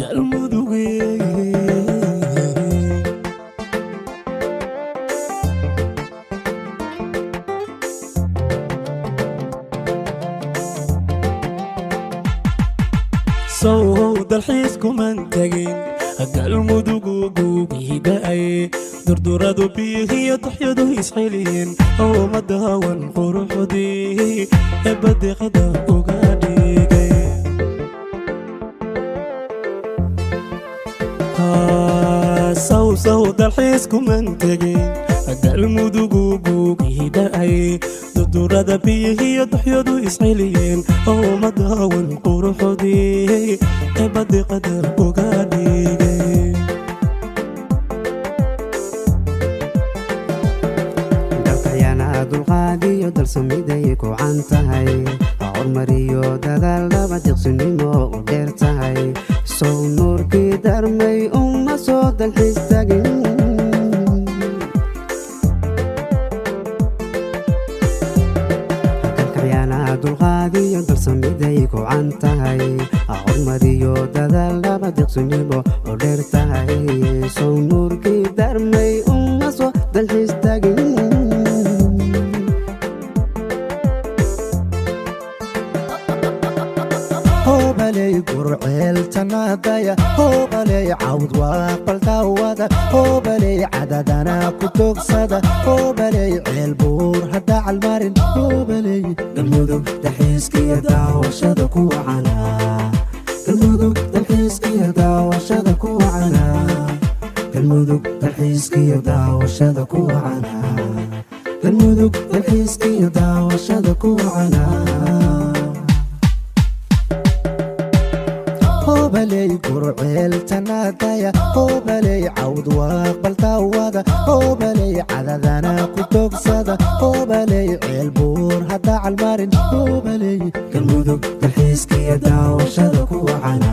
galmudugey صوت الحيسكم انتقين galmudug guugiidaay durduradu biyihiyo taxyadu isxiliyeen oo madawan quruxdii ebadiqada uga dhigay صوت الحيسكم انتقين galmudug guugiidaay durdurada biyihiyo taxyadu isxiliyeen oo madawan quruxdii ebadiqada uga dhigay dulqaadiyo dalsamiday ku cantahay hormariyo dadaal laba diqsinimo u dheer tahay soo nuurkii darmay uma soo dalxiis tagin kalkacyana dulqaadiyo dalsamiday ku cantahay hormariyo dadaal laba diqsinimo u dheer tahay soo nuurkii darmay uma soo dalxiis tagin هوبلي قرعيل تنادايا هوبلي عود وقلتاودا هوبلي عددنا كتوك صدا هوبلي عيل بور هدا عالمارن هوبلي galmudug dalxiiskiya daawashada ku wacana galmudug dalxiiskiya daawashada ku wacana galmudug dalxiiskiya daawashada ku wacana galmudug dalxiiskiya daawashada ku wacana هوبلي قرعيل تنادايا هوبلي عود وقبلتاودا هوبلي عددنا كتوك صدا هوبلي عيل بور هدا عالمارن هوبلي galmudug dalxiiskiya daawashada ku wacana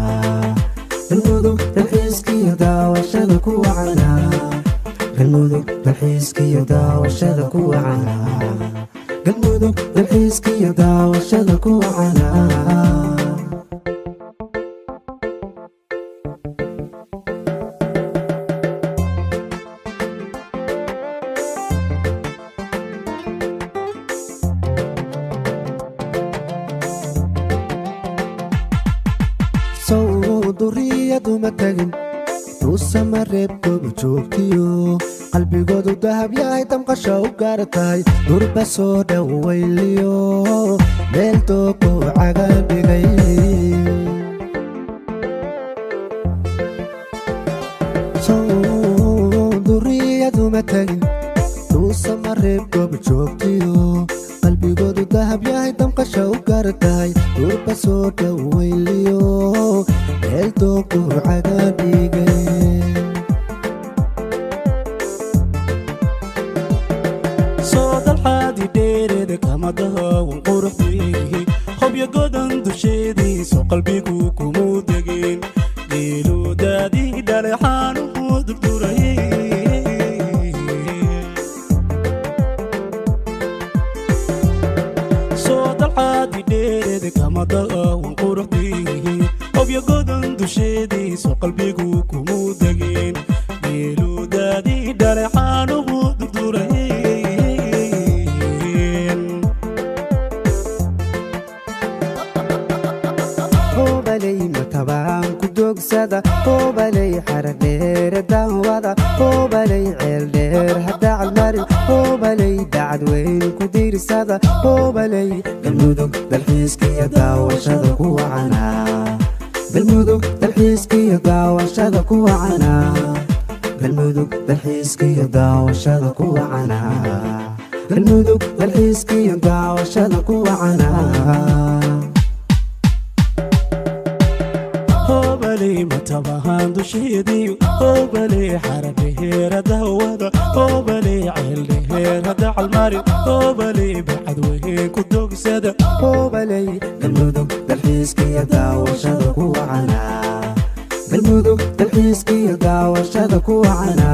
galmudug dalxiiskiya daawashada ku wacana galmudug dalxiiskiya daawashada ku wacana galmudug dalxiiskiya daawashada ku wacana duriyadu ma tagin tuusama reebkoodu joogtiyo qalbigoodu dahab yahay damqasha u gaar tahay durba soo dhowayliyo meel doogoo caga dhigay duriyadu ma tagin tuusama reebkoodu joogtiyo qalbigoodu dahab yahay damqasha u gaar tahay durba soo dhowayliyo meel doogoo caga dhigay soo dalxaadi dheereeda kama dahawan quruxdii hobyo godan dusheediiso qalbigu kumuu degeen geeluudaadii dhaleexaanuhu durdurayay soo dalxaadi dheereeda kama dahawan quruxdii hobyo godan dusheediiso qalbigu kumuu degeen geeluudaadii dhaleexaanuhu durdurayay هوبلي متابعان كدوك سادا هوبلي حرق دير الدهوادة هوبلي عيل دير هدا عالمارن هوبلي دعد وين كدير سادا هوبلي galmudug dalxiiskiya daawashada ku wacana galmudug dalxiiskiya daawashada ku wacana galmudug dalxiiskiya daawashada ku wacana galmudug dalxiiskiya daawashada ku wacana هوبلي متابعان دشيدي هوبلي حرب هير دهودا هوبلي عيل هير هدا عالماري هوبلي بعد وين كدوك سادا هوبلي galmudug dalxiiskiya daawashada ku wacana galmudug dalxiiskiya daawashada ku wacana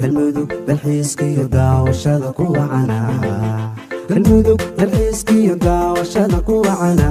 galmudug dalxiiskiya daawashada ku wacana galmudug dalxiiskiya daawashada ku wacana